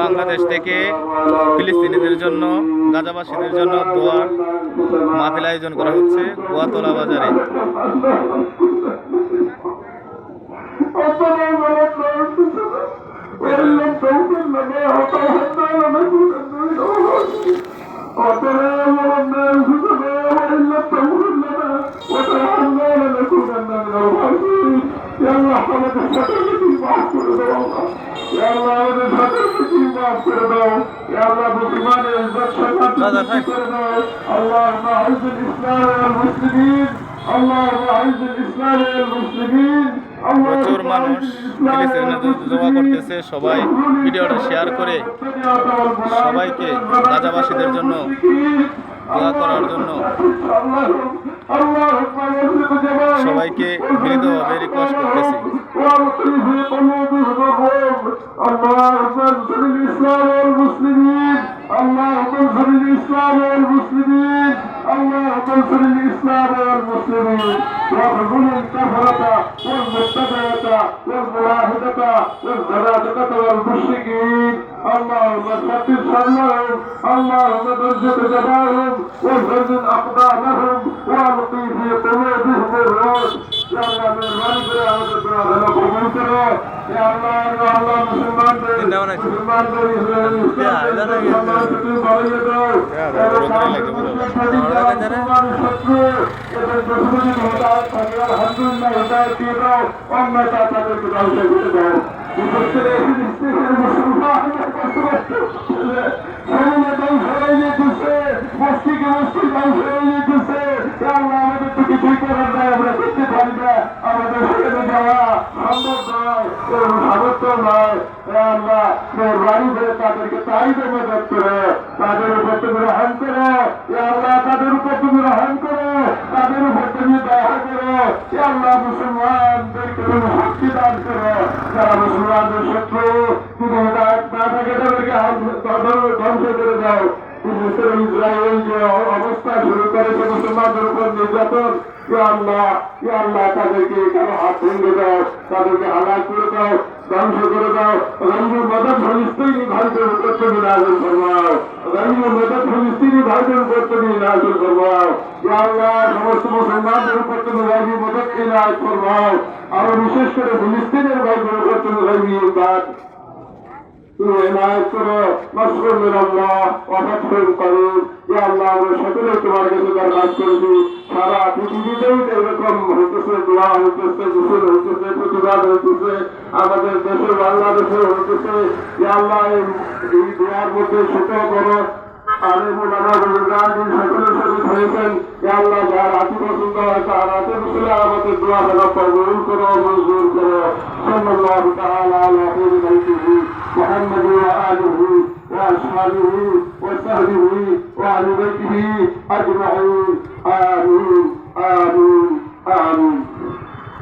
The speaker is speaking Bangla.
বাংলাদেশ থেকে ফিলিস্তিনিদের জন্য, গাজাবাসীদের জন্য দোয়ার মাহফিল আয়োজন করা হচ্ছে কুয়াতলা বাজারে। اللهم اعز الاسلام والمسلمين اللهم اعز الاسلام والمسلمين প্রচুর মানুষ ফিলিস্তিনে দোয়া করতেছে। সবাই ভিডিওটা শেয়ার করে সবাইকে গাজাবাসীদের জন্য দোয়া করার জন্য সবাইকে বিনীতভাবে রিকোয়েস্ট করতেছি। اللهم انصر الاسلام والمسلمين اللهم انصر الاسلام والمسلمين واخذل الكفرة والمبتدعة والملاحدة والزنادقة والمشركين اللهم ثبت شرهم اللهم دجت جبارهم وزلزل اقدامهم والقي في قلوبهم الروح يا الله من الملك يا يا الله يا الله مسلمان তাদেরকে তাইদের মদত করে, তাদের উপর তুমি রহম করো, আল্লাহ তাদের উপর তুমি রহম করো, তাদের উপর তুমি দয়া করো, আল্লাহ মুসলমানদেরকে তুমি শক্তি দান করো। যারা মুসলমানদের শত্রু তুমি না থাকে তাদেরকে ধ্বংস করে দাও। ইসরায়েল যে অবস্থা শুরু করেছে মুসলমানদের উপর নির্যাতন, আল্লাহ তাদেরকে কারো হাত ভেঙে দাও, তাদেরকে হালাক করে দাও, ধ্বংস করে দাও। রঙের মদত ফিলিস্তিনি ভাইদের উপর তুমি নাযিল ফরমাও, রঙের মদত ফিলিস্তিনি ভাইদের উপর তুমি নাযিল ফরমাও। আল্লাহ সমস্ত মুসলমানদের উপর তুমি রঙের মদত ইনায়াত ফরমাও। আর বিশেষ করে ফিলিস্তিনের ভাইদের উপর তুমি রঙের ইমদাদ তুমি ইনায়াত করো। নসরুল মিনাল্লাহ ওয়া ফাতহুল করিম। আল্লাহ আমরা সকলে তোমার কাছে দরখাস করেছি, সারা পৃথিবীতেই এরকম হইতেছে, দোয়া হইতেছে, মিছিল হইতেছে, প্রতিবাদ হইতেছে, আমাদের দেশে বাংলাদেশে হইতেছে। আল্লাহ এই দোয়ার মধ্যে ছোট বড় আলেমুল আমাদের সকলের সাথে হয়েছেন। আল্লাহ যার হাতে পছন্দ হয় তার হাতে বসলে আমাদের দোয়া যেন কবুল করো, মঞ্জুর করো। সাল্লাল্লাহু তাআলা আলা সাইয়্যিদিনা মুহাম্মদ ওয়া আলিহি ওয়া আসহাবিহি ওয়া সাহবিহি ওয়া আহলি বাইতিহি আজমাইন।